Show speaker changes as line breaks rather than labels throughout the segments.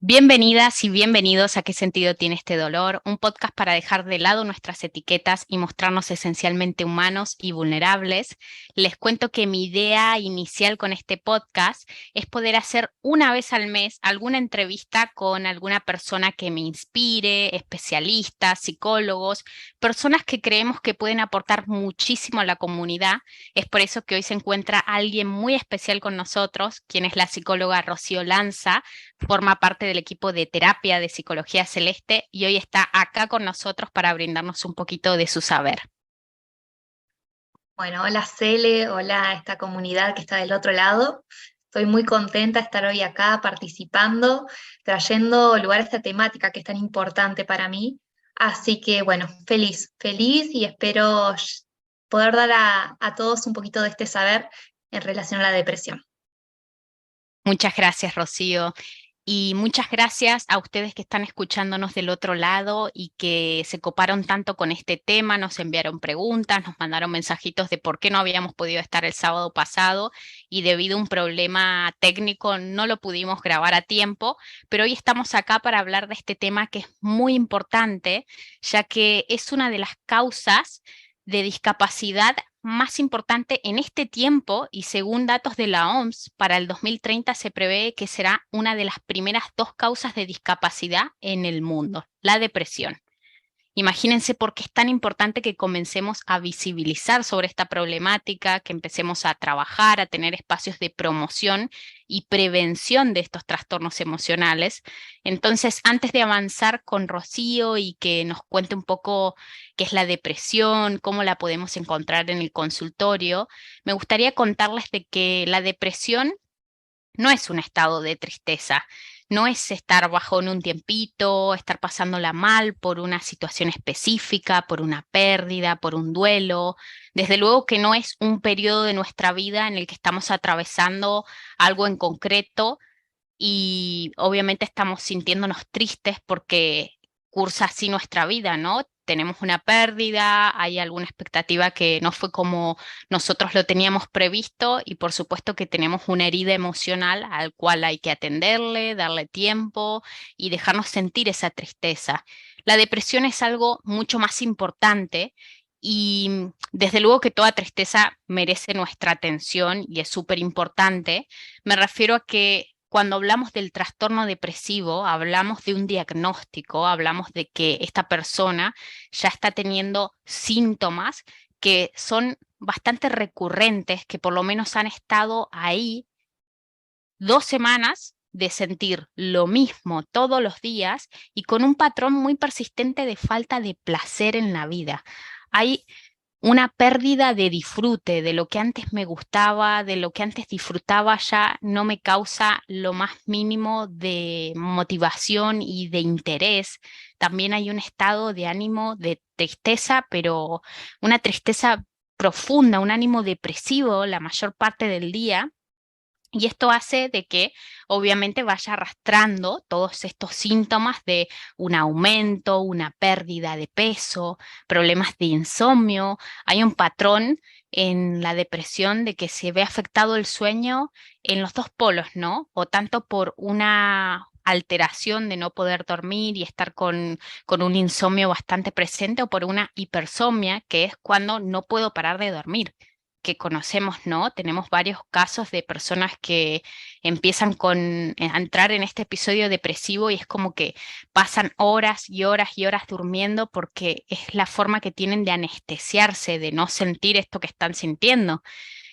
Bienvenidas y bienvenidos a ¿Qué sentido tiene este dolor? Un podcast para dejar de lado nuestras etiquetas y mostrarnos esencialmente humanos y vulnerables. Les cuento que mi idea inicial con este podcast es poder hacer una vez al mes alguna entrevista con alguna persona que me inspire, especialistas, psicólogos, personas que creemos que pueden aportar muchísimo a la comunidad. Es por eso que hoy se encuentra alguien muy especial con nosotros, quien es la psicóloga Rocío Lanza. Forma parte del equipo de terapia de Psicología Celeste y hoy está acá con nosotros para brindarnos un poquito de su saber.
Bueno, hola Cele, hola a esta comunidad que está del otro lado. Estoy muy contenta de estar hoy acá participando, trayendo lugar a esta temática que es tan importante para mí. Así que bueno, feliz y espero poder dar a todos un poquito de este saber en relación a la depresión.
Muchas gracias, Rocío. Y muchas gracias a ustedes que están escuchándonos del otro lado y que se coparon tanto con este tema, nos enviaron preguntas, nos mandaron mensajitos de por qué no habíamos podido estar el sábado pasado y debido a un problema técnico no lo pudimos grabar a tiempo, pero hoy estamos acá para hablar de este tema que es muy importante, ya que es una de las causas de discapacidad más importante en este tiempo y según datos de la OMS, para el 2030 se prevé que será una de las primeras dos causas de discapacidad en el mundo, la depresión. Imagínense por qué es tan importante que comencemos a visibilizar sobre esta problemática, que empecemos a trabajar, a tener espacios de promoción y prevención de estos trastornos emocionales. Entonces, antes de avanzar con Rocío y que nos cuente un poco qué es la depresión, cómo la podemos encontrar en el consultorio, me gustaría contarles de que la depresión no es un estado de tristeza, no es estar bajo en un tiempito, estar pasándola mal por una situación específica, por una pérdida, por un duelo. Desde luego que no es un periodo de nuestra vida en el que estamos atravesando algo en concreto y obviamente estamos sintiéndonos tristes porque cursa así nuestra vida, ¿no? Tenemos una pérdida, hay alguna expectativa que no fue como nosotros lo teníamos previsto y por supuesto que tenemos una herida emocional al cual hay que atenderle, darle tiempo y dejarnos sentir esa tristeza. La depresión es algo mucho más importante y desde luego que toda tristeza merece nuestra atención y es súper importante. Me refiero a que cuando hablamos del trastorno depresivo, hablamos de un diagnóstico, hablamos de que esta persona ya está teniendo síntomas que son bastante recurrentes, que por lo menos han estado ahí 2 semanas de sentir lo mismo todos los días y con un patrón muy persistente de falta de placer en la vida. Hay una pérdida de disfrute, de lo que antes me gustaba, de lo que antes disfrutaba, ya no me causa lo más mínimo de motivación y de interés. También hay un estado de ánimo de tristeza, pero una tristeza profunda, un ánimo depresivo la mayor parte del día. Y esto hace de que obviamente vaya arrastrando todos estos síntomas de un aumento, una pérdida de peso, problemas de insomnio. Hay un patrón en la depresión de que se ve afectado el sueño en los dos polos, ¿no? O tanto por una alteración de no poder dormir y estar con un insomnio bastante presente o por una hipersomnia, que es cuando no puedo parar de dormir que conocemos, ¿no? Tenemos varios casos de personas que empiezan a entrar en este episodio depresivo y es como que pasan horas y horas y horas durmiendo porque es la forma que tienen de anestesiarse, de no sentir esto que están sintiendo.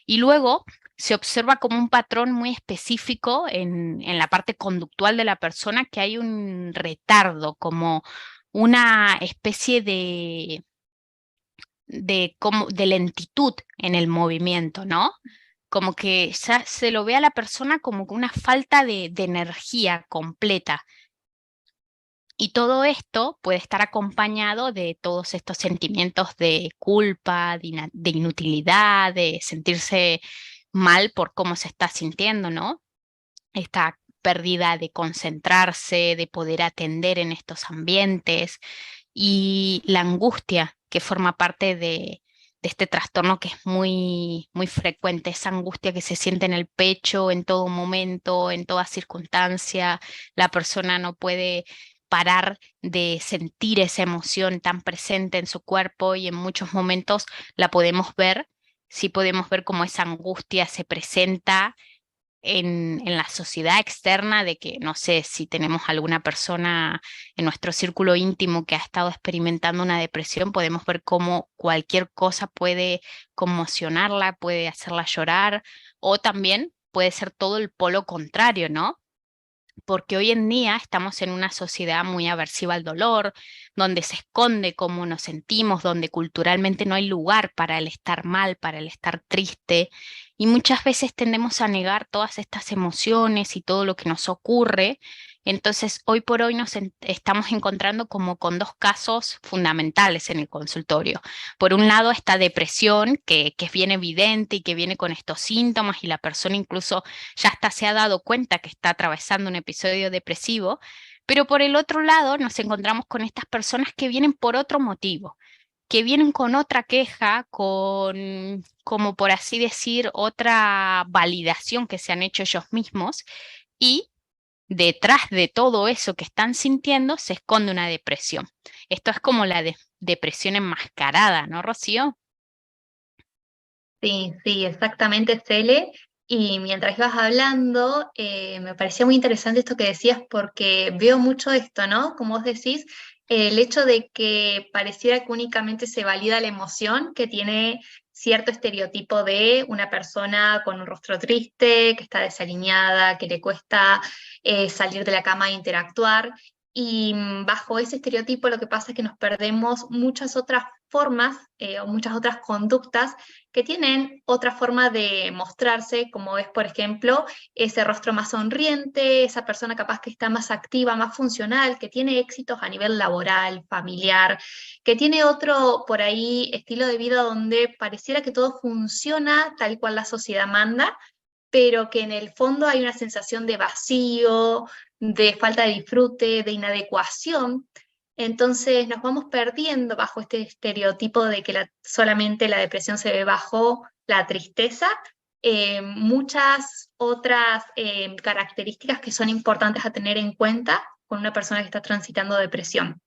Y luego se observa como un patrón muy específico en la parte conductual de la persona que hay un retardo, como una especie de lentitud en el movimiento, ¿no? Como que ya se lo ve a la persona como una falta de energía completa. Y todo esto puede estar acompañado de todos estos sentimientos de culpa, de inutilidad, de sentirse mal por cómo se está sintiendo, ¿no? Esta pérdida de concentrarse, de poder atender en estos ambientes y la angustia que forma parte de este trastorno que es muy, muy frecuente, esa angustia que se siente en el pecho en todo momento, en toda circunstancia. La persona no puede parar de sentir esa emoción tan presente en su cuerpo y en muchos momentos la podemos ver, sí podemos ver cómo esa angustia se presenta en la sociedad externa de que no sé si tenemos alguna persona en nuestro círculo íntimo que ha estado experimentando una depresión, podemos ver cómo cualquier cosa puede conmocionarla, puede hacerla llorar o también puede ser todo el polo contrario, ¿no? Porque hoy en día estamos en una sociedad muy aversiva al dolor, donde se esconde cómo nos sentimos, donde culturalmente no hay lugar para el estar mal, para el estar triste, y muchas veces tendemos a negar todas estas emociones y todo lo que nos ocurre. Entonces, hoy por hoy estamos encontrando como con dos casos fundamentales en el consultorio. Por un lado, esta depresión que es bien evidente y que viene con estos síntomas y la persona incluso ya hasta se ha dado cuenta que está atravesando un episodio depresivo, pero por el otro lado nos encontramos con estas personas que vienen por otro motivo, que vienen con otra queja, con, como por así decir, otra validación que se han hecho ellos mismos y detrás de todo eso que están sintiendo se esconde una depresión. Esto es como la depresión enmascarada, ¿no, Rocío?
Sí, sí, exactamente, Cele. Y mientras ibas hablando, me parecía muy interesante esto que decías porque veo mucho esto, ¿no? Como vos decís, el hecho de que pareciera que únicamente se valida la emoción que tiene cierto estereotipo de una persona con un rostro triste, que está desaliñada, que le cuesta salir de la cama e interactuar. Y bajo ese estereotipo lo que pasa es que nos perdemos muchas otras formas o muchas otras conductas que tienen otra forma de mostrarse, como es, por ejemplo, ese rostro más sonriente, esa persona capaz que está más activa, más funcional, que tiene éxitos a nivel laboral, familiar, que tiene otro por ahí estilo de vida donde pareciera que todo funciona tal cual la sociedad manda, pero que en el fondo hay una sensación de vacío, de falta de disfrute, de inadecuación. Entonces nos vamos perdiendo bajo este estereotipo de que solamente la depresión se ve bajo la tristeza, muchas otras características que son importantes a tener en cuenta con una persona que está transitando depresión.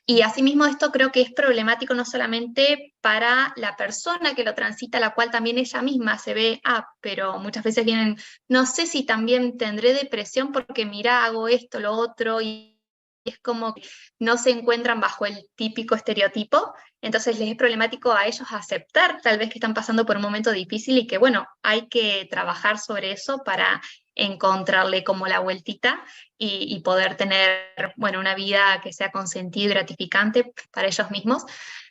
Y asimismo esto creo que es problemático no solamente para la persona que lo transita, la cual también ella misma se ve, pero muchas veces vienen, no sé si también tendré depresión porque mira, hago esto, lo otro, y es como que no se encuentran bajo el típico estereotipo, entonces les es problemático a ellos aceptar tal vez que están pasando por un momento difícil y que bueno, hay que trabajar sobre eso para encontrarle como la vueltita y poder tener, bueno, una vida que sea consentida y gratificante para ellos mismos,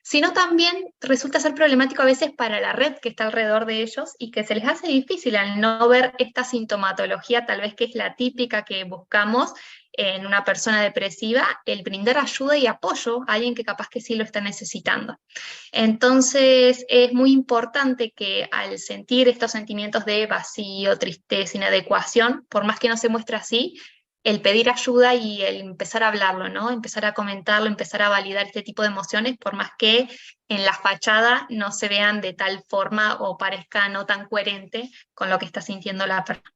sino también resulta ser problemático a veces para la red que está alrededor de ellos y que se les hace difícil al no ver esta sintomatología, tal vez que es la típica que buscamos en una persona depresiva, el brindar ayuda y apoyo a alguien que capaz que sí lo está necesitando. Entonces es muy importante que al sentir estos sentimientos de vacío, tristeza, inadecuación, por más que no se muestre así, el pedir ayuda y el empezar a hablarlo, ¿no? Empezar a comentarlo, empezar a validar este tipo de emociones, por más que en la fachada no se vean de tal forma o parezca no tan coherente con lo que está sintiendo la persona.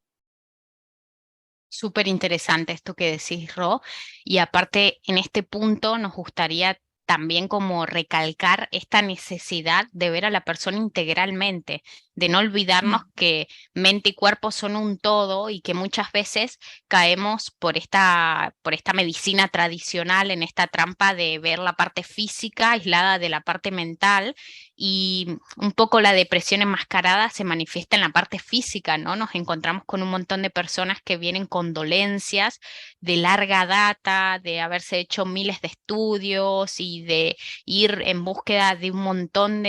Súper interesante esto que decís, Ro. Y aparte, en este punto nos gustaría también como recalcar esta necesidad de ver a la persona integralmente, de no olvidarnos que mente y cuerpo son un todo y que muchas veces caemos por esta medicina tradicional en esta trampa de ver la parte física aislada de la parte mental y un poco la depresión enmascarada se manifiesta en la parte física, ¿no? Nos encontramos con un montón de personas que vienen con dolencias de larga data, de haberse hecho miles de estudios y de ir en búsqueda de un montón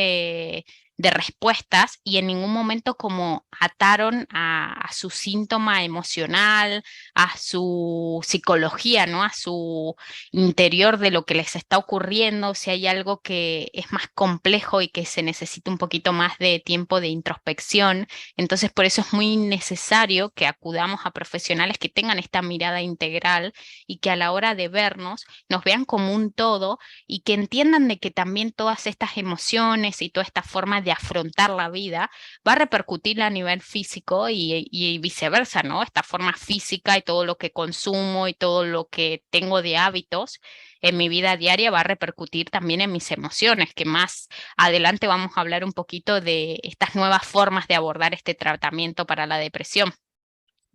de respuestas y en ningún momento como ataron a su síntoma emocional, a su psicología, ¿no? A su interior de lo que les está ocurriendo, si hay algo que es más complejo y que se necesita un poquito más de tiempo de introspección. Entonces, por eso es muy necesario que acudamos a profesionales que tengan esta mirada integral y que a la hora de vernos nos vean como un todo y que entiendan de que también todas estas emociones y toda esta forma de afrontar la vida va a repercutir a nivel físico y viceversa, ¿no? Esta forma física y todo lo que consumo y todo lo que tengo de hábitos en mi vida diaria va a repercutir también en mis emociones, que más adelante vamos a hablar un poquito de estas nuevas formas de abordar este tratamiento para la depresión.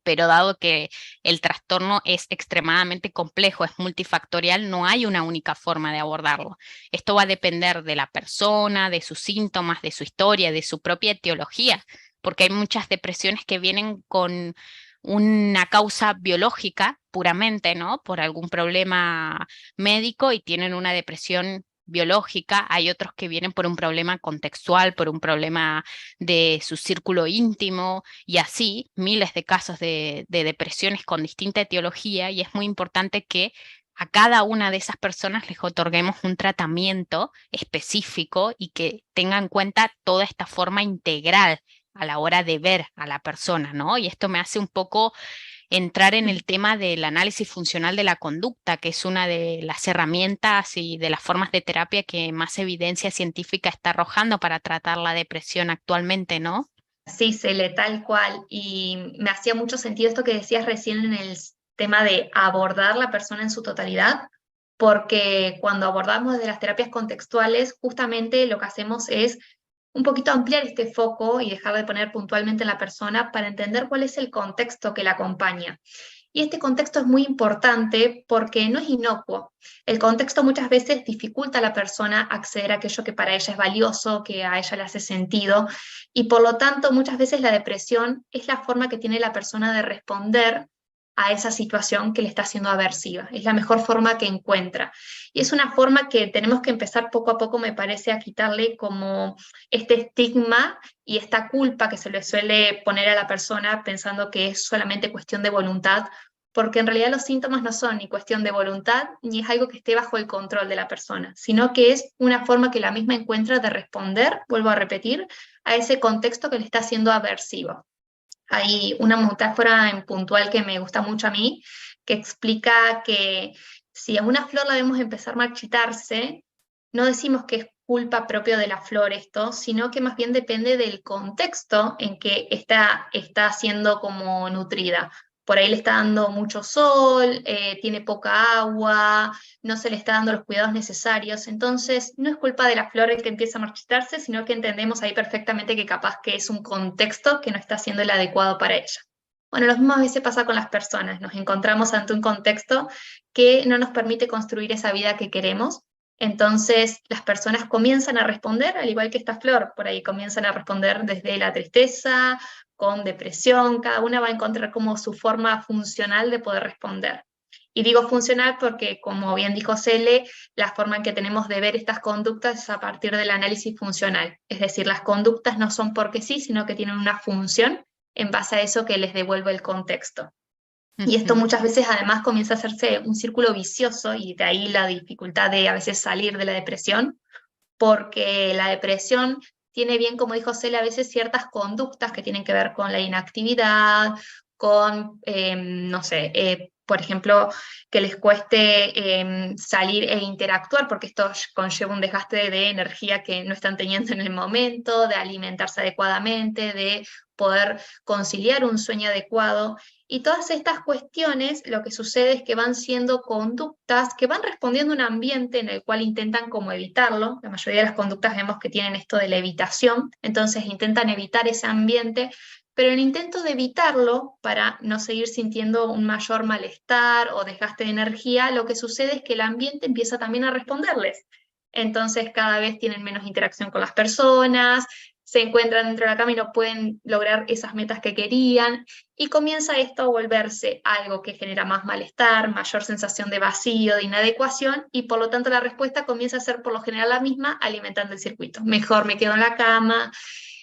Pero dado que el trastorno es extremadamente complejo, es multifactorial, no hay una única forma de abordarlo. Esto va a depender de la persona, de sus síntomas, de su historia, de su propia etiología, porque hay muchas depresiones que vienen con una causa biológica puramente, ¿no? Por algún problema médico y tienen una depresión biológica. Hay otros que vienen por un problema contextual, por un problema de su círculo íntimo y así miles de casos de depresiones con distinta etiología y es muy importante que a cada una de esas personas les otorguemos un tratamiento específico y que tengan en cuenta toda esta forma integral a la hora de ver a la persona, ¿no? Y esto me hace un poco entrar en el tema del análisis funcional de la conducta, que es una de las herramientas y de las formas de terapia que más evidencia científica está arrojando para tratar la depresión actualmente, ¿no?
Sí, Cele, tal cual. Y me hacía mucho sentido esto que decías recién en el tema de abordar la persona en su totalidad, porque cuando abordamos desde las terapias contextuales, justamente lo que hacemos es un poquito ampliar este foco y dejar de poner puntualmente en la persona para entender cuál es el contexto que la acompaña. Y este contexto es muy importante porque no es inocuo. El contexto muchas veces dificulta a la persona acceder a aquello que para ella es valioso, que a ella le hace sentido, y por lo tanto muchas veces la depresión es la forma que tiene la persona de responder a esa situación que le está siendo aversiva. Es la mejor forma que encuentra. Y es una forma que tenemos que empezar poco a poco, me parece, a quitarle como este estigma y esta culpa que se le suele poner a la persona pensando que es solamente cuestión de voluntad, porque en realidad los síntomas no son ni cuestión de voluntad ni es algo que esté bajo el control de la persona, sino que es una forma que la misma encuentra de responder, vuelvo a repetir, a ese contexto que le está siendo aversivo. Hay una metáfora en puntual que me gusta mucho a mí, que explica que si a una flor la vemos empezar a marchitarse, no decimos que es culpa propia de la flor esto, sino que más bien depende del contexto en que está siendo como nutrida. Por ahí le está dando mucho sol, tiene poca agua, no se le está dando los cuidados necesarios. Entonces, no es culpa de la flor el que empieza a marchitarse, sino que entendemos ahí perfectamente que capaz que es un contexto que no está siendo el adecuado para ella. Bueno, lo mismo a veces pasa con las personas. Nos encontramos ante un contexto que no nos permite construir esa vida que queremos. Entonces, las personas comienzan a responder, al igual que esta flor, por ahí comienzan a responder desde la tristeza, con depresión, cada una va a encontrar como su forma funcional de poder responder. Y digo funcional porque, como bien dijo Cele, la forma en que tenemos de ver estas conductas es a partir del análisis funcional. Es decir, las conductas no son porque sí, sino que tienen una función en base a eso que les devuelve el contexto. Y esto
Ujú.
muchas veces además comienza a hacerse un círculo vicioso y de ahí la dificultad de a veces salir de la depresión, porque la depresión tiene bien, como dijo Celia, a veces ciertas conductas que tienen que ver con la inactividad, con, no sé, por ejemplo, que les cueste salir e interactuar, porque esto conlleva un desgaste de energía que no están teniendo en el momento, de alimentarse adecuadamente, de poder conciliar un sueño adecuado. Y todas estas cuestiones, lo que sucede es que van siendo conductas que van respondiendo a un ambiente en el cual intentan como evitarlo. La mayoría de las conductas vemos que tienen esto de la evitación, entonces intentan evitar ese ambiente, pero en el intento de evitarlo, para no seguir sintiendo un mayor malestar o desgaste de energía, lo que sucede es que el ambiente empieza también a responderles. Entonces cada vez tienen menos interacción con las personas, se encuentran dentro de la cama y no pueden lograr esas metas que querían, y comienza esto a volverse algo que genera más malestar, mayor sensación de vacío, de inadecuación, y por lo tanto la respuesta comienza a ser por lo general la misma, alimentando el circuito. Mejor me quedo en la cama,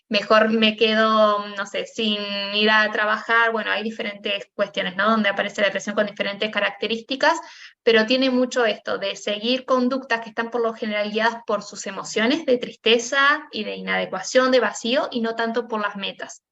mejor me quedo, no sé, sin ir a trabajar. Bueno, hay diferentes cuestiones, ¿no? Donde aparece la depresión con diferentes características, pero tiene mucho esto de seguir conductas que están por lo general guiadas por sus emociones de tristeza y de inadecuación, de vacío, y no tanto por las metas.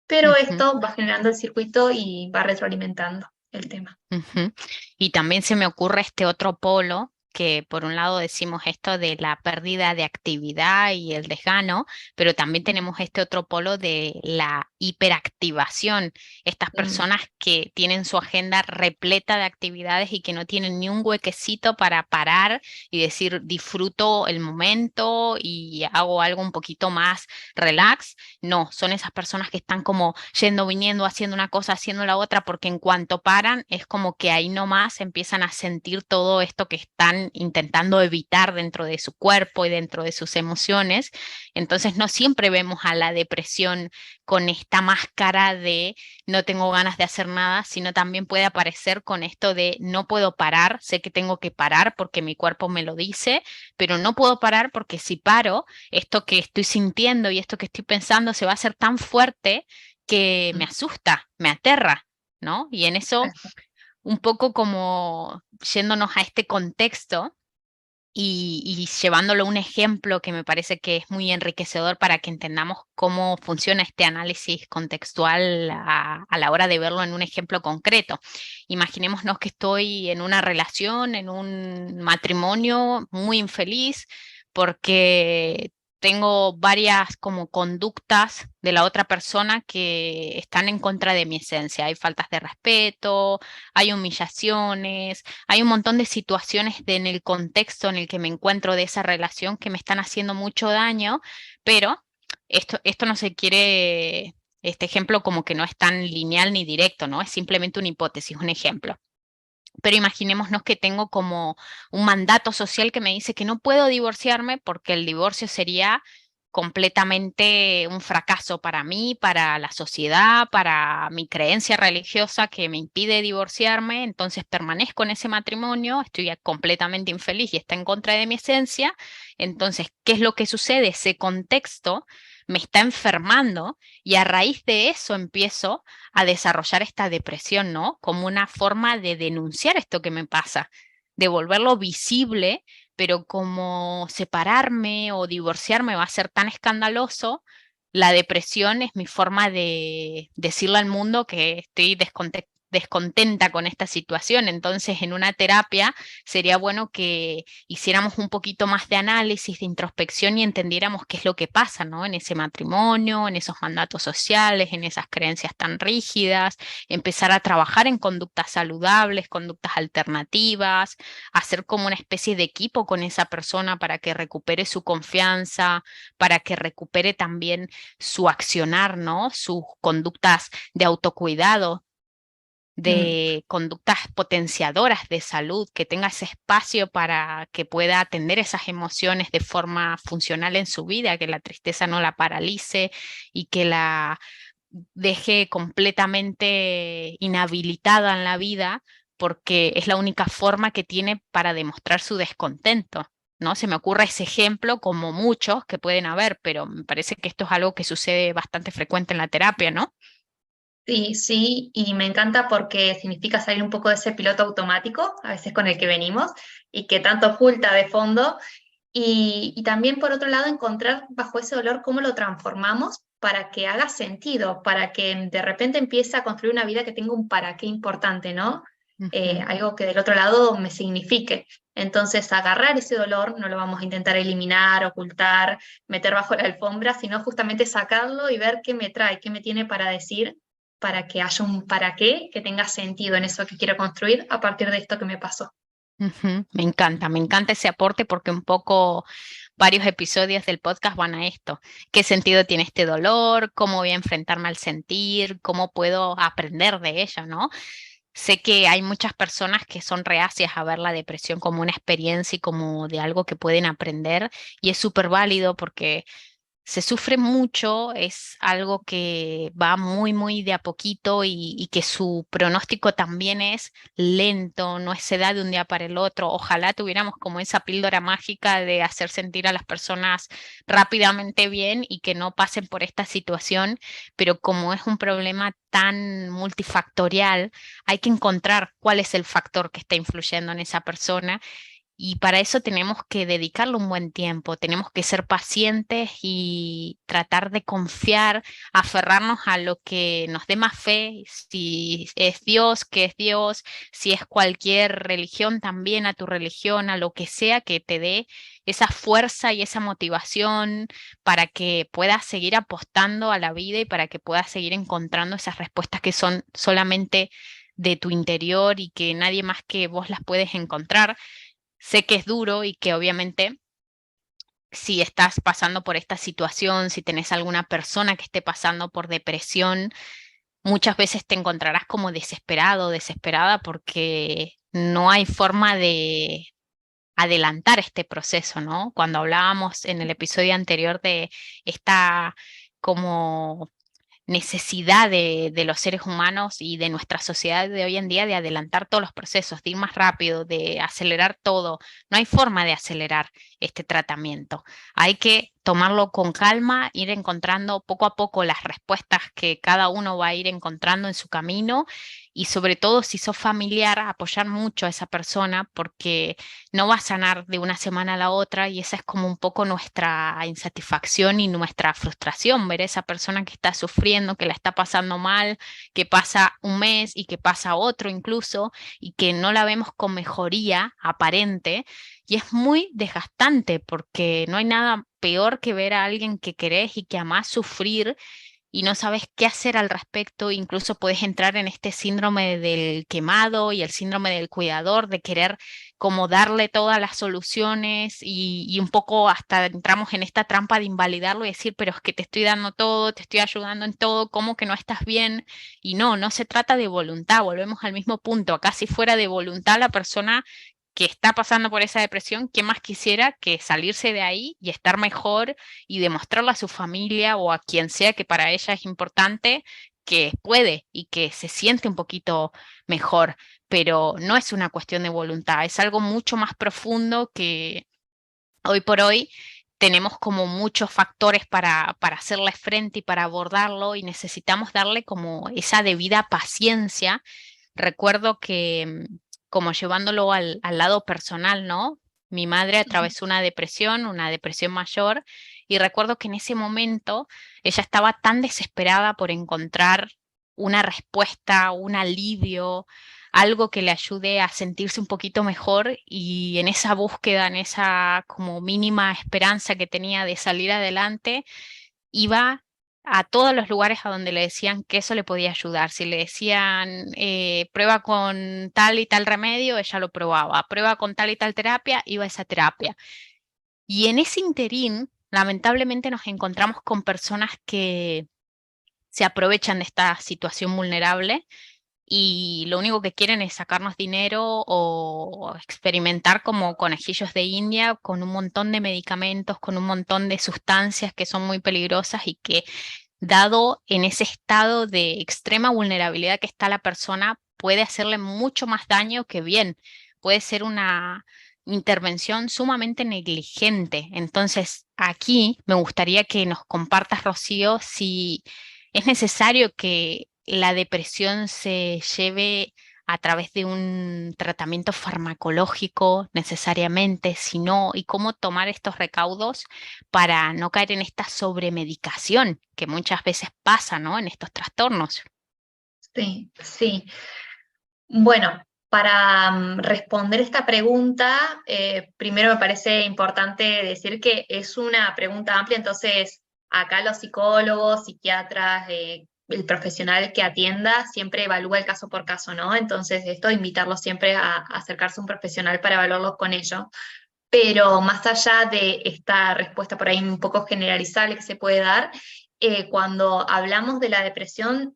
Pero
Ujú,
esto va generando el circuito y va retroalimentando el tema.
ujú. Y también se me ocurre este otro polo, que por un lado decimos esto de la pérdida de actividad y el desgano, pero también tenemos este otro polo de la hiperactivación. Estas
Mm,
personas que tienen su agenda repleta de actividades y que no tienen ni un huequecito para parar y decir disfruto el momento y hago algo un poquito más relax. No, son esas personas que están como yendo, viniendo, haciendo una cosa, haciendo la otra, porque en cuanto paran es como que ahí nomás empiezan a sentir todo esto que están intentando evitar dentro de su cuerpo y dentro de sus emociones. Entonces no siempre vemos a la depresión con esta máscara de no tengo ganas de hacer nada, sino también puede aparecer con esto de no puedo parar, sé que tengo que parar porque mi cuerpo me lo dice, pero no puedo parar porque si paro, esto que estoy sintiendo y esto que estoy pensando se va a hacer tan fuerte que me
mm,
asusta, me aterra, ¿no? Y en eso,
exacto.
un poco como yéndonos a este contexto y llevándolo a un ejemplo que me parece que es muy enriquecedor para que entendamos cómo funciona este análisis contextual a la hora de verlo en un ejemplo concreto. Imaginémonos que estoy en una relación, en un matrimonio muy infeliz porque tengo varias como conductas de la otra persona que están en contra de mi esencia. Hay faltas de respeto, hay humillaciones, hay un montón de situaciones en el contexto en el que me encuentro de esa relación que me están haciendo mucho daño, pero esto no se quiere, este ejemplo como que no es tan lineal ni directo, ¿no? Es simplemente una hipótesis, un ejemplo. Pero imaginémonos que tengo como un mandato social que me dice que no puedo divorciarme porque el divorcio sería completamente un fracaso para mí, para la sociedad, para mi creencia religiosa que me impide divorciarme. Entonces permanezco en ese matrimonio, estoy completamente infeliz y está en contra de mi esencia. Entonces, ¿qué es lo que sucede? Ese contexto me está enfermando y a raíz de eso empiezo a desarrollar esta depresión, ¿no? Como una forma de denunciar esto que me pasa, de volverlo visible, pero como separarme o divorciarme va a ser tan escandaloso, la depresión es mi forma de decirle al mundo que estoy descontenta con esta situación. Entonces, en una terapia sería bueno que hiciéramos un poquito más de análisis, de introspección y entendiéramos qué es lo que pasa, ¿no? En ese matrimonio, en esos mandatos sociales, en esas creencias tan rígidas, empezar a trabajar en conductas saludables, conductas alternativas, hacer como una especie de equipo con esa persona para que recupere su confianza, para que recupere también su accionar, ¿no? Sus conductas de autocuidado,
Mm,
de conductas potenciadoras de salud, que tenga ese espacio para que pueda atender esas emociones de forma funcional en su vida, que la tristeza no la paralice y que la deje completamente inhabilitada en la vida, porque es la única forma que tiene para demostrar su descontento. ¿No? Se me ocurre ese ejemplo, como muchos que pueden haber, pero me parece que esto es algo que sucede bastante frecuente en la terapia, ¿no?
sí, sí, y me encanta porque significa salir un poco de ese piloto automático, a veces con el que venimos, y que tanto oculta de fondo. Y también, por otro lado, encontrar bajo ese dolor cómo lo transformamos para que haga sentido, para que de repente empiece a construir una vida que tenga un para qué importante, ¿no?
Ujú,
Algo que del otro lado me signifique. Entonces, agarrar ese dolor, no lo vamos a intentar eliminar, ocultar, meter bajo la alfombra, sino justamente sacarlo y ver qué me trae, qué me tiene para decir, para que haya un para qué que tenga sentido en eso que quiero construir a partir de esto que me pasó.
ujú. Me encanta ese aporte porque un poco varios episodios del podcast van a esto. ¿Qué sentido tiene este dolor? ¿Cómo voy a enfrentarme al sentir? ¿Cómo puedo aprender de ello, ¿no? Sé que hay muchas personas que son reacias a ver la depresión como una experiencia y como de algo que pueden aprender y es súper válido porque se sufre mucho, es algo que va muy, muy de a poquito y que su pronóstico también es lento, no se da de un día para el otro. Ojalá tuviéramos como esa píldora mágica de hacer sentir a las personas rápidamente bien y que no pasen por esta situación, pero como es un problema tan multifactorial, hay que encontrar cuál es el factor que está influyendo en esa persona y para eso tenemos que dedicarle un buen tiempo, tenemos que ser pacientes y tratar de confiar, aferrarnos a lo que nos dé más fe, si es Dios, que es Dios, si es cualquier religión también, a tu religión, a lo que sea que te dé esa fuerza y esa motivación para que puedas seguir apostando a la vida y para que puedas seguir encontrando esas respuestas que son solamente de tu interior y que nadie más que vos las puedes encontrar. Sé que es duro y que obviamente si estás pasando por esta situación, si tenés alguna persona que esté pasando por depresión, muchas veces te encontrarás como desesperado, desesperada porque no hay forma de adelantar este proceso, ¿no? Cuando hablábamos en el episodio anterior de esta como necesidad de los seres humanos y de nuestra sociedad de hoy en día de adelantar todos los procesos, de ir más rápido, de acelerar todo. No hay forma de acelerar este tratamiento. Hay que tomarlo con calma, ir encontrando poco a poco las respuestas que cada uno va a ir encontrando en su camino y sobre todo si sos familiar, apoyar mucho a esa persona porque no va a sanar de una semana a la otra y esa es como un poco nuestra insatisfacción y nuestra frustración, ver a esa persona que está sufriendo, que la está pasando mal, que pasa un mes y que pasa otro incluso y que no la vemos con mejoría aparente y es muy desgastante porque no hay nada peor que ver a alguien que querés y que amás sufrir y no sabes qué hacer al respecto, incluso puedes entrar en este síndrome del quemado y el síndrome del cuidador, de querer como darle todas las soluciones y un poco hasta entramos en esta trampa de invalidarlo y decir, pero es que te estoy dando todo, te estoy ayudando en todo, ¿cómo que no estás bien? Y no, no se trata de voluntad, volvemos al mismo punto, acá si fuera de voluntad la persona que está pasando por esa depresión, ¿qué más quisiera que salirse de ahí y estar mejor y demostrarle a su familia o a quien sea que para ella es importante que puede y que se siente un poquito mejor? Pero no es una cuestión de voluntad, es algo mucho más profundo que hoy por hoy tenemos como muchos factores para hacerle frente y para abordarlo y necesitamos darle como esa debida paciencia. Recuerdo que, como llevándolo al lado personal, ¿no? Mi madre atravesó una depresión mayor, y recuerdo que en ese momento ella estaba tan desesperada por encontrar una respuesta, un alivio, algo que le ayude a sentirse un poquito mejor y en esa búsqueda, en esa como mínima esperanza que tenía de salir adelante, iba a todos los lugares a donde le decían que eso le podía ayudar. Si le decían prueba con tal y tal remedio, ella lo probaba. Prueba con tal y tal terapia, iba a esa terapia. Y en ese interín, lamentablemente nos encontramos con personas que se aprovechan de esta situación vulnerable y lo único que quieren es sacarnos dinero o experimentar como conejillos de India con un montón de medicamentos, con un montón de sustancias que son muy peligrosas y que, dado en ese estado de extrema vulnerabilidad que está la persona, puede hacerle mucho más daño que bien. Puede ser una intervención sumamente negligente. Entonces, aquí me gustaría que nos compartas, Rocío, si es necesario que la depresión se lleve a través de un tratamiento farmacológico necesariamente, si no, y cómo tomar estos recaudos para no caer en esta sobremedicación que muchas veces pasa, ¿no? En estos trastornos.
Sí, sí. Bueno, para responder esta pregunta, primero me parece importante decir que es una pregunta amplia, entonces acá los psicólogos, psiquiatras, el profesional que atienda siempre evalúa el caso por caso, ¿no? Entonces esto invitarlos siempre a acercarse a un profesional para evaluarlos con ello. Pero más allá de esta respuesta por ahí un poco generalizable que se puede dar, cuando hablamos de la depresión,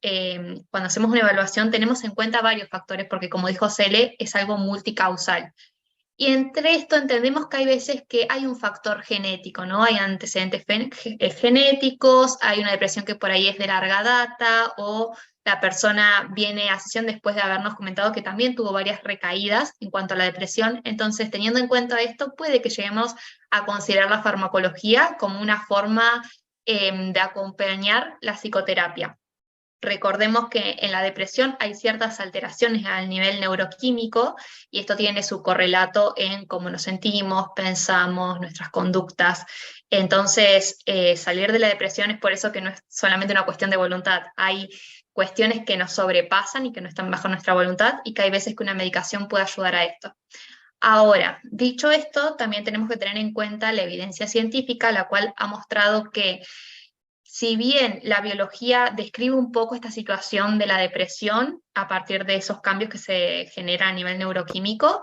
cuando hacemos una evaluación tenemos en cuenta varios factores, porque como dijo Cele, es algo multicausal. Y entre esto entendemos que hay veces que hay un factor genético, ¿no? Hay antecedentes genéticos, hay una depresión que por ahí es de larga data, o la persona viene a sesión después de habernos comentado que también tuvo varias recaídas en cuanto a la depresión. Entonces, teniendo en cuenta esto, puede que lleguemos a considerar la farmacología como una forma de acompañar la psicoterapia. Recordemos que en la depresión hay ciertas alteraciones al nivel neuroquímico y esto tiene su correlato en cómo nos sentimos, pensamos, nuestras conductas. Entonces, salir de la depresión es por eso que no es solamente una cuestión de voluntad. Hay cuestiones que nos sobrepasan y que no están bajo nuestra voluntad y que hay veces que una medicación puede ayudar a esto. Ahora, dicho esto, también tenemos que tener en cuenta la evidencia científica, la cual ha mostrado que si bien la biología describe un poco esta situación de la depresión a partir de esos cambios que se generan a nivel neuroquímico,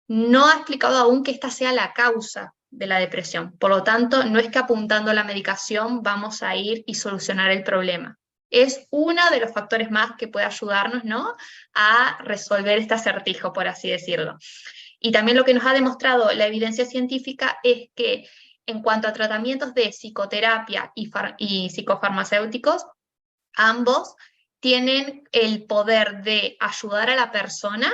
no ha explicado aún que esta sea la causa de la depresión. Por lo tanto, no es que apuntando a la medicación vamos a ir y solucionar el problema. Es uno de los factores más que puede ayudarnos, ¿no?, a resolver este acertijo, por así decirlo. Y también lo que nos ha demostrado la evidencia científica es que en cuanto a tratamientos de psicoterapia y psicofarmacéuticos, ambos tienen el poder de ayudar a la persona,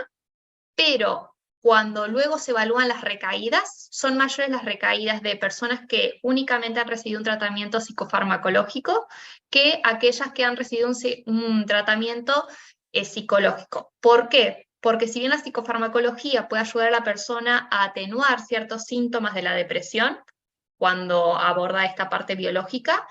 pero cuando luego se evalúan las recaídas, son mayores las recaídas de personas que únicamente han recibido un tratamiento psicofarmacológico que aquellas que han recibido un tratamiento psicológico. ¿Por qué? Porque si bien la psicofarmacología puede ayudar a la persona a atenuar ciertos síntomas de la depresión cuando aborda esta parte biológica,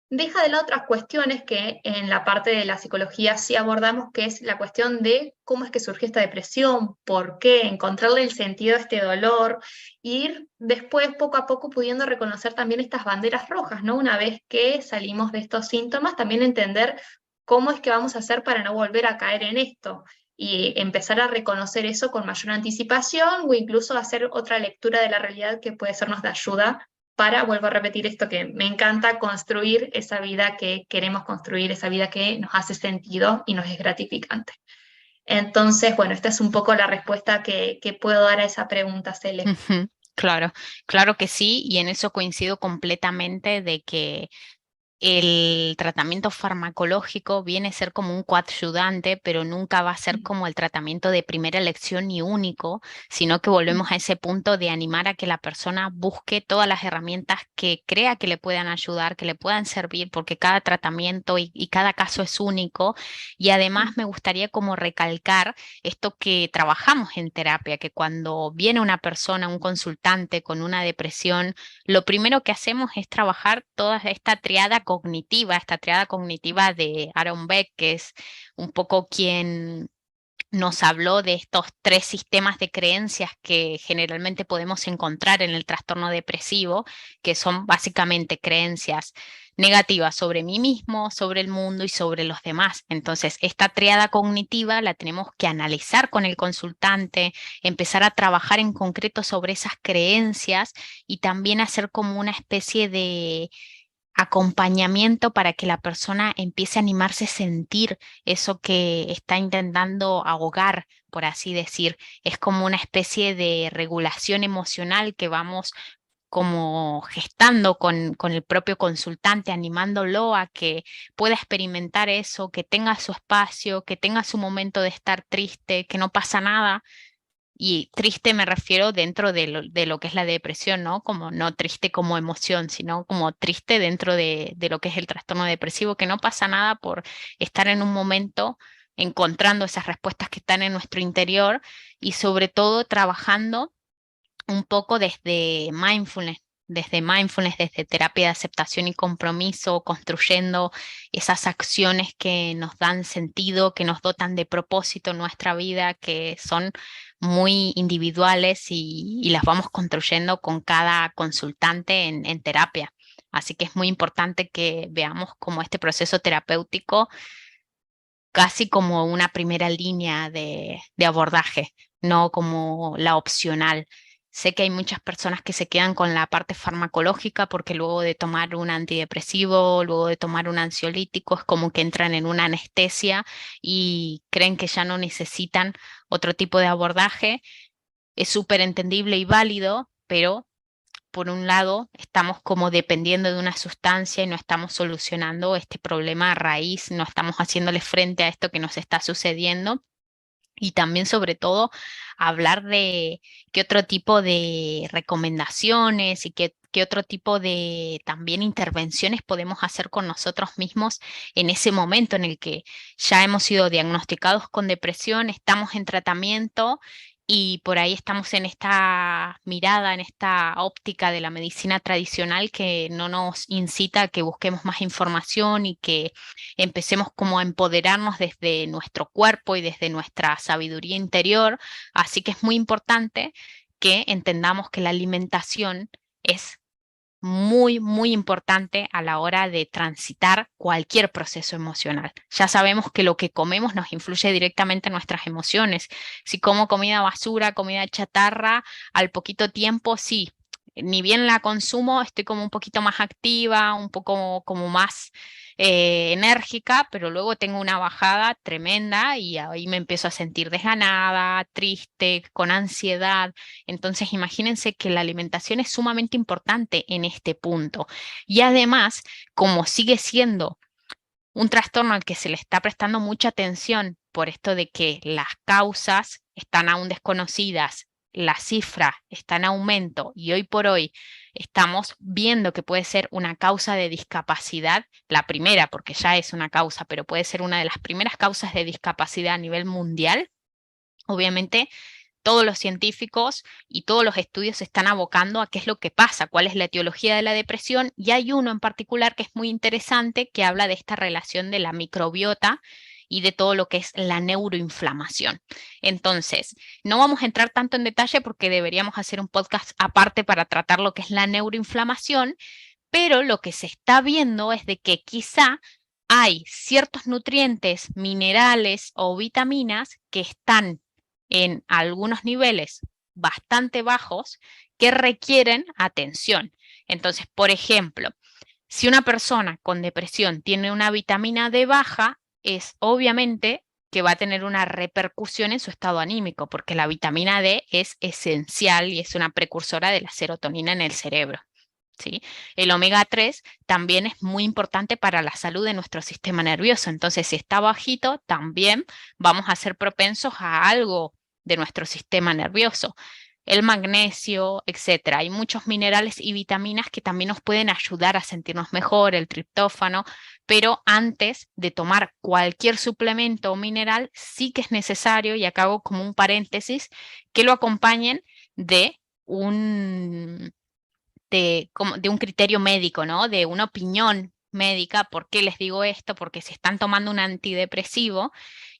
deja de lado otras cuestiones que en la parte de la psicología sí abordamos, que es la cuestión de cómo es que surgió esta depresión, por qué, encontrarle el sentido a este dolor, e ir después poco a poco pudiendo reconocer también estas banderas rojas, ¿no? Una vez que salimos de estos síntomas, también entender cómo es que vamos a hacer para no volver a caer en esto y empezar a reconocer eso con mayor anticipación o incluso hacer otra lectura de la realidad que puede sernos de ayuda para, vuelvo a repetir esto, que me encanta construir esa vida que queremos construir, esa vida que nos hace sentido y nos es gratificante. Entonces, bueno, esta es un poco la respuesta que puedo dar a esa pregunta, Cele.
Ujú. Claro, claro que sí, y en eso coincido completamente de que el tratamiento farmacológico viene a ser como un coadyuvante, pero nunca va a ser como el tratamiento de primera elección y único, sino que volvemos a ese punto de animar a que la persona busque todas las herramientas que crea que le puedan ayudar, que le puedan servir, porque cada tratamiento y cada caso es único. Y además me gustaría como recalcar esto que trabajamos en terapia, que cuando viene una persona, un consultante con una depresión, lo primero que hacemos es trabajar toda esta triada cognitiva de Aaron Beck, que es un poco quien nos habló de estos tres sistemas de creencias que generalmente podemos encontrar en el trastorno depresivo, que son básicamente creencias negativas sobre mí mismo, sobre el mundo y sobre los demás. Entonces, esta triada cognitiva la tenemos que analizar con el consultante, empezar a trabajar en concreto sobre esas creencias y también hacer como una especie de acompañamiento para que la persona empiece a animarse a sentir eso que está intentando ahogar, por así decir. Es como una especie de regulación emocional que vamos como gestando con el propio consultante, animándolo a que pueda experimentar eso, que tenga su espacio, que tenga su momento de estar triste, que no pasa nada. Y triste me refiero dentro de lo que es la depresión, ¿no? Como no triste como emoción, sino como triste dentro de lo que es el trastorno depresivo, que no pasa nada por estar en un momento encontrando esas respuestas que están en nuestro interior y sobre todo trabajando un poco desde terapia de aceptación y compromiso, construyendo esas acciones que nos dan sentido, que nos dotan de propósito en nuestra vida, que son muy individuales y las vamos construyendo con cada consultante en terapia. Así que es muy importante que veamos como este proceso terapéutico casi como una primera línea de abordaje, no como la opcional. Sé que hay muchas personas que se quedan con la parte farmacológica porque luego de tomar un antidepresivo, luego de tomar un ansiolítico, es como que entran en una anestesia y creen que ya no necesitan otro tipo de abordaje. es súper entendible y válido, pero por un lado estamos como dependiendo de una sustancia y no estamos solucionando este problema a raíz, no estamos haciéndole frente a esto que nos está sucediendo. Y también, sobre todo, hablar de qué otro tipo de recomendaciones y qué otro tipo de también intervenciones podemos hacer con nosotros mismos en ese momento en el que ya hemos sido diagnosticados con depresión, estamos en tratamiento y por ahí estamos en esta mirada, en esta óptica de la medicina tradicional que no nos incita a que busquemos más información y que empecemos como a empoderarnos desde nuestro cuerpo y desde nuestra sabiduría interior. Así que es muy importante que entendamos que la alimentación es muy, muy importante a la hora de transitar cualquier proceso emocional. Ya sabemos que lo que comemos nos influye directamente en nuestras emociones. Si como comida basura, comida chatarra, al poquito tiempo sí. Ni bien la consumo, estoy como un poquito más activa, un poco como más enérgica, pero luego tengo una bajada tremenda y ahí me empiezo a sentir desganada, triste, con ansiedad. Entonces, imagínense que la alimentación es sumamente importante en este punto. Y además, como sigue siendo un trastorno al que se le está prestando mucha atención por esto de que las causas están aún desconocidas, la cifra está en aumento y hoy por hoy estamos viendo que puede ser una causa de discapacidad, la primera, porque ya es una causa, pero puede ser una de las primeras causas de discapacidad a nivel mundial. Obviamente todos los científicos y todos los estudios se están abocando a qué es lo que pasa, cuál es la etiología de la depresión, y hay uno en particular que es muy interesante que habla de esta relación de la microbiota y de todo lo que es la neuroinflamación. Entonces, no vamos a entrar tanto en detalle porque deberíamos hacer un podcast aparte para tratar lo que es la neuroinflamación, pero lo que se está viendo es de que quizá hay ciertos nutrientes, minerales o vitaminas que están en algunos niveles bastante bajos que requieren atención. Entonces, por ejemplo, si una persona con depresión tiene una vitamina D baja, es obviamente que va a tener una repercusión en su estado anímico, porque la vitamina D es esencial y es una precursora de la serotonina en el cerebro. ¿Sí? El omega 3 también es muy importante para la salud de nuestro sistema nervioso. Entonces, si está bajito, también vamos a ser propensos a algo de nuestro sistema nervioso. El magnesio, etcétera. Hay muchos minerales y vitaminas que también nos pueden ayudar a sentirnos mejor, el triptófano, pero antes de tomar cualquier suplemento o mineral, sí que es necesario, y acá hago como un paréntesis, que lo acompañen de un de un criterio médico, ¿no? De una opinión médica. ¿Por qué les digo esto? Porque si están tomando un antidepresivo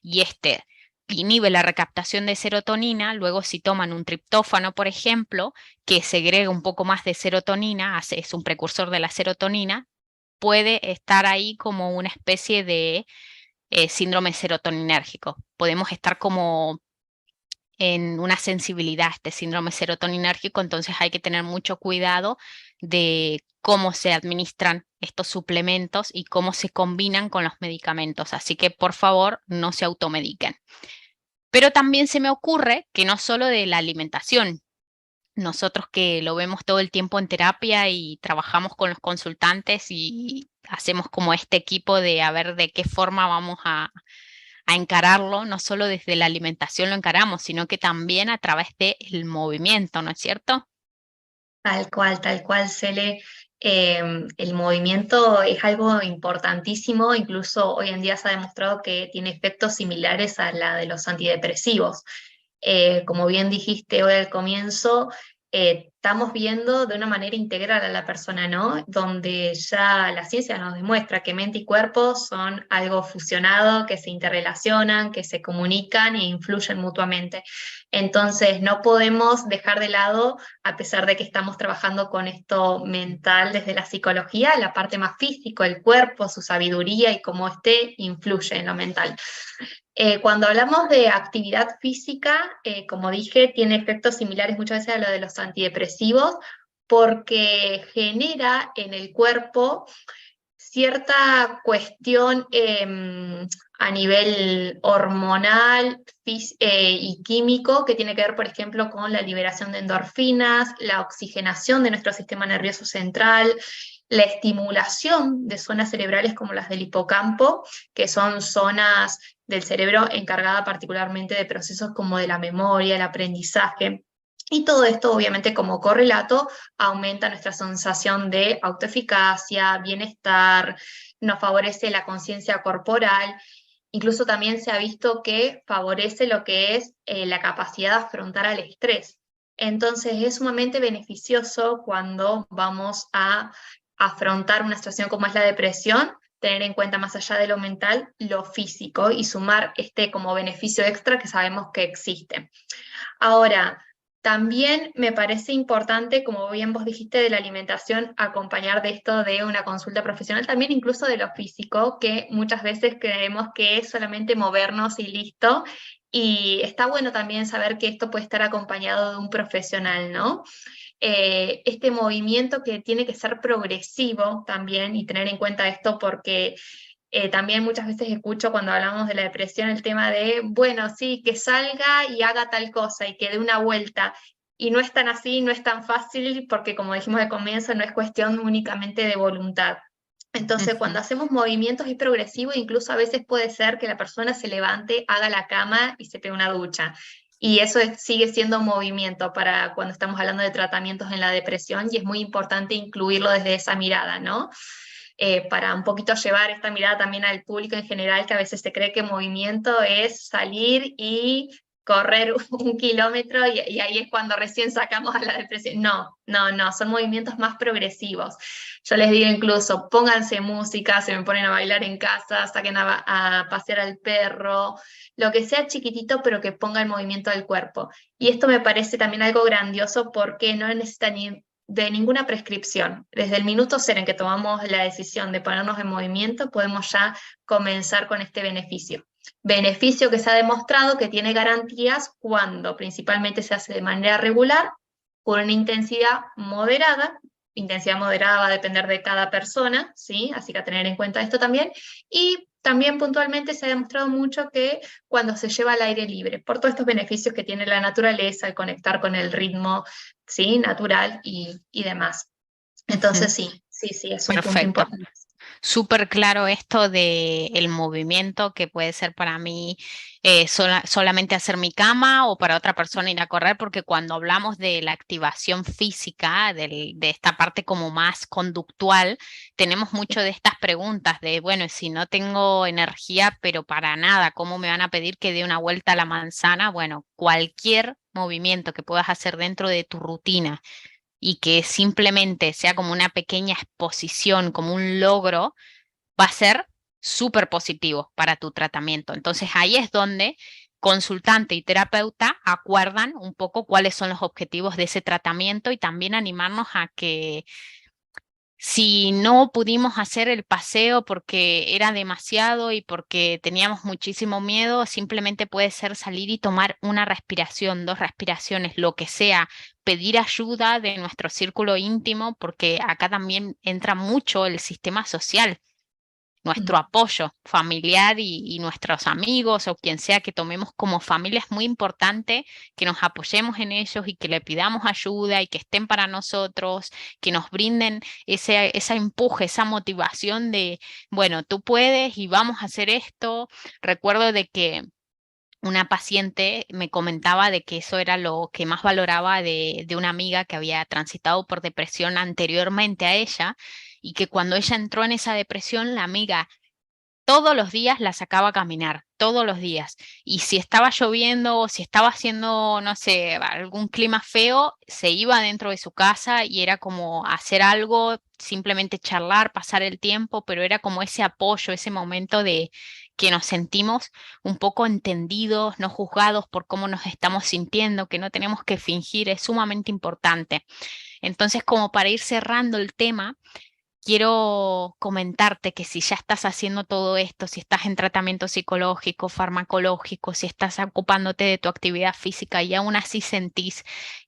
y este inhibe la recaptación de serotonina, luego si toman un triptófano, por ejemplo, que segrega un poco más de serotonina, es un precursor de la serotonina, puede estar ahí como una especie de síndrome serotoninérgico. Podemos estar como en una sensibilidad a este síndrome serotoninérgico, entonces hay que tener mucho cuidado de cómo se administran estos suplementos y cómo se combinan con los medicamentos. Así que por favor no se automediquen. Pero también se me ocurre que no solo de la alimentación, nosotros que lo vemos todo el tiempo en terapia y trabajamos con los consultantes y hacemos como este equipo de a ver de qué forma vamos a encararlo, no solo desde la alimentación lo encaramos, sino que también a través del movimiento, ¿no es cierto?
Tal cual, Cele. El movimiento es algo importantísimo, incluso hoy en día se ha demostrado que tiene efectos similares a la de los antidepresivos. Como bien dijiste hoy al comienzo, estamos viendo de una manera integral a la persona, ¿no? Donde ya la ciencia nos demuestra que mente y cuerpo son algo fusionado, que se interrelacionan, que se comunican e influyen mutuamente. Entonces, no podemos dejar de lado, a pesar de que estamos trabajando con esto mental desde la psicología, la parte más física, el cuerpo, su sabiduría y cómo éste influye en lo mental. Cuando hablamos de actividad física, como dije, tiene efectos similares muchas veces a lo de los antidepresivos porque genera en el cuerpo cierta cuestión a nivel hormonal y químico que tiene que ver, por ejemplo, con la liberación de endorfinas, la oxigenación de nuestro sistema nervioso central, la estimulación de zonas cerebrales como las del hipocampo, que son zonas del cerebro encargada particularmente de procesos como de la memoria, el aprendizaje. Y todo esto, obviamente, como correlato, aumenta nuestra sensación de autoeficacia, bienestar, nos favorece la conciencia corporal. Incluso también se ha visto que favorece lo que es la capacidad de afrontar al estrés. Entonces es sumamente beneficioso cuando vamos a afrontar una situación como es la depresión, tener en cuenta más allá de lo mental, lo físico y sumar este como beneficio extra que sabemos que existe. Ahora, también me parece importante, como bien vos dijiste, de la alimentación, acompañar de esto de una consulta profesional, también incluso de lo físico, que muchas veces creemos que es solamente movernos y listo. Y está bueno también saber que esto puede estar acompañado de un profesional, ¿no? Este movimiento que tiene que ser progresivo también y tener en cuenta esto porque también muchas veces escucho cuando hablamos de la depresión el tema de, bueno, sí, que salga y haga tal cosa y que dé una vuelta. Y no es tan así, no es tan fácil, porque como dijimos al comienzo, no es cuestión únicamente de voluntad. Entonces, cuando
Ujú.
hacemos movimientos es progresivo, incluso a veces puede ser que la persona se levante, haga la cama y se pegue una ducha. Y eso sigue siendo movimiento para cuando estamos hablando de tratamientos en la depresión y es muy importante incluirlo desde esa mirada, ¿no? Para un poquito llevar esta mirada también al público en general, que a veces se cree que movimiento es salir y correr 1 kilómetro y ahí es cuando recién sacamos a la depresión. No, no, no, son movimientos más progresivos. Yo les digo incluso, pónganse música, se me ponen a bailar en casa, saquen a pasear al perro, lo que sea chiquitito, pero que ponga el movimiento al cuerpo. Y esto me parece también algo grandioso porque no necesita ni de ninguna prescripción. Desde el minuto cero en que tomamos la decisión de ponernos en movimiento, podemos ya comenzar con este beneficio. Beneficio que se ha demostrado que tiene garantías cuando principalmente se hace de manera regular, con una intensidad moderada va a depender de cada persona, ¿sí? Así que a tener en cuenta esto también, y también puntualmente se ha demostrado mucho que cuando se lleva al aire libre, por todos estos beneficios que tiene la naturaleza, al conectar con el ritmo, ¿sí? Natural y demás.
Ujú.
Entonces sí, sí, sí, es un punto
Perfecto.
importante.
Súper claro esto de el movimiento que puede ser para mí solamente hacer mi cama o para otra persona ir a correr, porque cuando hablamos de la activación física, de esta parte como más conductual, tenemos mucho de estas preguntas de, bueno, si no tengo energía, pero para nada, ¿cómo me van a pedir que dé una vuelta a la manzana? Bueno, cualquier movimiento que puedas hacer dentro de tu rutina y que simplemente sea como una pequeña exposición, como un logro, va a ser súper positivo para tu tratamiento. Entonces ahí es donde consultante y terapeuta acuerdan un poco cuáles son los objetivos de ese tratamiento y también animarnos a que si no pudimos hacer el paseo porque era demasiado y porque teníamos muchísimo miedo, simplemente puede ser salir y tomar una respiración, dos respiraciones, lo que sea, pedir ayuda de nuestro círculo íntimo, porque acá también entra mucho el sistema social, nuestro apoyo familiar y nuestros amigos o quien sea que tomemos como familia. Es muy importante que nos apoyemos en ellos y que le pidamos ayuda y que estén para nosotros, que nos brinden ese empuje, esa motivación de, bueno, tú puedes y vamos a hacer esto. Recuerdo de que una paciente me comentaba de que eso era lo que más valoraba de una amiga que había transitado por depresión anteriormente a ella y que cuando ella entró en esa depresión, la amiga todos los días la sacaba a caminar, todos los días. Y si estaba lloviendo o si estaba haciendo, no sé, algún clima feo, se iba dentro de su casa y era como hacer algo, simplemente charlar, pasar el tiempo, pero era como ese apoyo, ese momento de que nos sentimos un poco entendidos, no juzgados por cómo nos estamos sintiendo, que no tenemos que fingir, es sumamente importante. Entonces, como para ir cerrando el tema, quiero comentarte que si ya estás haciendo todo esto, si estás en tratamiento psicológico, farmacológico, si estás ocupándote de tu actividad física y aún así sentís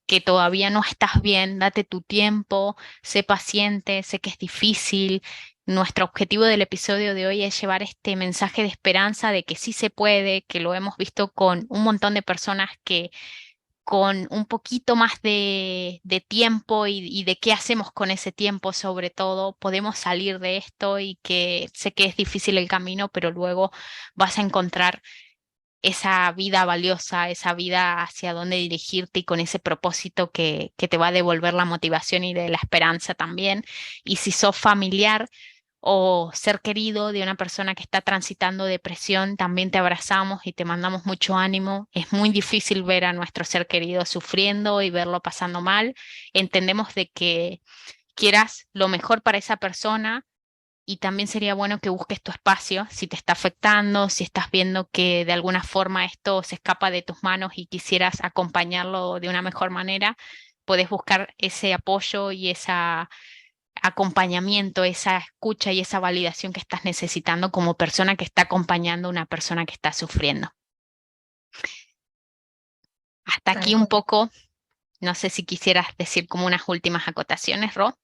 que todavía no estás bien, date tu tiempo, sé paciente, sé que es difícil, nuestro objetivo del episodio de hoy es llevar este mensaje de esperanza de que sí se puede, que lo hemos visto con un montón de personas que con un poquito más de tiempo y de qué hacemos con ese tiempo, sobre todo, podemos salir de esto y que sé que es difícil el camino, pero luego vas a encontrar esa vida valiosa, esa vida hacia dónde dirigirte y con ese propósito que te va a devolver la motivación y de la esperanza también. Y si sos familiar o ser querido de una persona que está transitando depresión, también te abrazamos y te mandamos mucho ánimo. Es muy difícil ver a nuestro ser querido sufriendo y verlo pasando mal. Entendemos de que quieras lo mejor para esa persona y también sería bueno que busques tu espacio si te está afectando, si estás viendo que de alguna forma esto se escapa de tus manos y quisieras acompañarlo de una mejor manera, puedes buscar ese apoyo y ese acompañamiento, esa escucha y esa validación que estás necesitando como persona que está acompañando a una persona que está sufriendo. Hasta
Tal
aquí un
cual.
poco, no sé si quisieras decir como unas últimas acotaciones, Ro.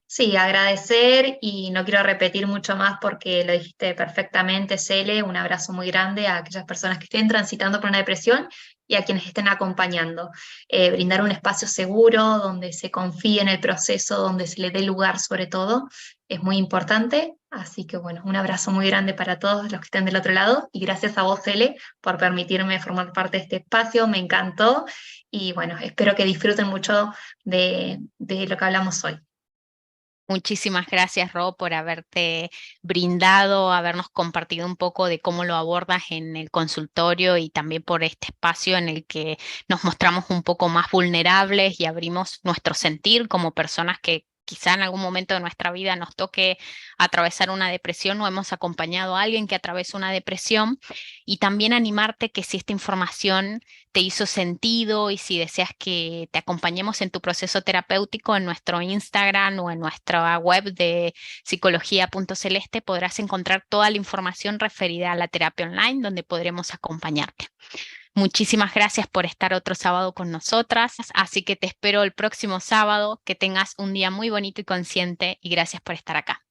Sí, agradecer y no quiero repetir mucho más porque lo dijiste perfectamente, Cele. Un abrazo muy grande a aquellas personas que estén transitando por una depresión y a quienes estén acompañando. Brindar un espacio seguro donde se confíe en el proceso, donde se le dé lugar sobre todo, es muy importante. Así que bueno, un abrazo muy grande para todos los que estén del otro lado y gracias a vos, Cele, por permitirme formar parte de este espacio. Me encantó y bueno, espero que disfruten mucho de lo que hablamos hoy.
Muchísimas gracias, Ro, por haberte brindado, habernos compartido un poco de cómo lo abordas en el consultorio y también por este espacio en el que nos mostramos un poco más vulnerables y abrimos nuestro sentir como personas que quizá en algún momento de nuestra vida nos toque atravesar una depresión o hemos acompañado a alguien que atravesó una depresión y también animarte que si esta información te hizo sentido y si deseas que te acompañemos en tu proceso terapéutico en nuestro Instagram o en nuestra web de psicología.celeste podrás encontrar toda la información referida a la terapia online donde podremos acompañarte. Muchísimas gracias por estar otro sábado con nosotras, así que te espero el próximo sábado, que tengas un día muy bonito y consciente y gracias por estar acá.